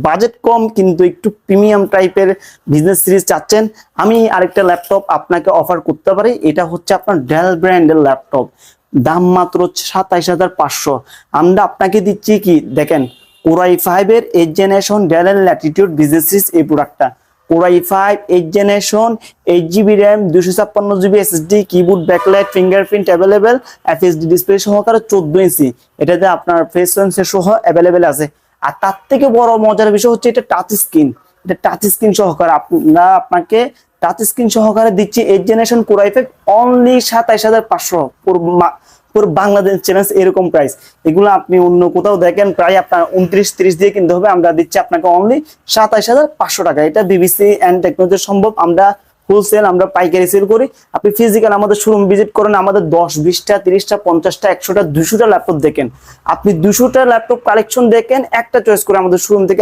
Budget কম কিন্তু একটু premium টাইপের বিজনেস সিরিজ চাচ্ছেন, আমি আরেকটা ল্যাপটপ আপনাকে অফার করতে পারি। এটা হচ্ছে আপনার ডেল ব্র্যান্ডের ল্যাপটপ, দাম মাত্র 27,500। আমরা আপনাকে দিচ্ছি কি দেখেন, কোরাই 5 এর 8 জেনারেশন ডেলের ল্যাটিটিউড বিজনেস সিরিজ। এই প্রোডাক্টটা core i 5 8 generation, 8 GB RAM, 256 GB SSD, keyboard, backlight, fingerprint available, FHD display সহকারে 14 ইঞ্চি। এটাতে আপনার ফেস সেন্সর সহ অ্যাভেলেবেল আছে। আর তার থেকে বড় মজার বিষয় হচ্ছে এটা টাচ স্ক্রিন, এটা টাচ স্ক্রিন সহকারে আপনাকে টাচ স্ক্রিন সহকারে দিচ্ছি 8 জেনারেশন কোরাই 5 অনলি 27,500। পুরো বাংলাদেশ চ্যালেঞ্জ এরকম প্রাইস। এগুলো আপনি অন্য কোথাও দেখেন প্রায় আপনার 29-30 দিয়ে কিনতে হবে, আমরা দিচ্ছি আপনাকে অনলি 27,500 টাকা। এটা বিবিসি এন্ড টেকনোলজি সম্ভব। আমরা হোলসেল, আমরা পাইকারি সেল করি। আপনি ফিজিক্যাল আমাদের শোরুম ভিজিট করেন, আমাদের 10, 20টা, 30টা, 50টা, 100টা, 200টা ল্যাপটপ দেখেন। আপনি 200টা ল্যাপটপ কালেকশন দেখেন, একটা চয়েস করে আমাদের শোরুম থেকে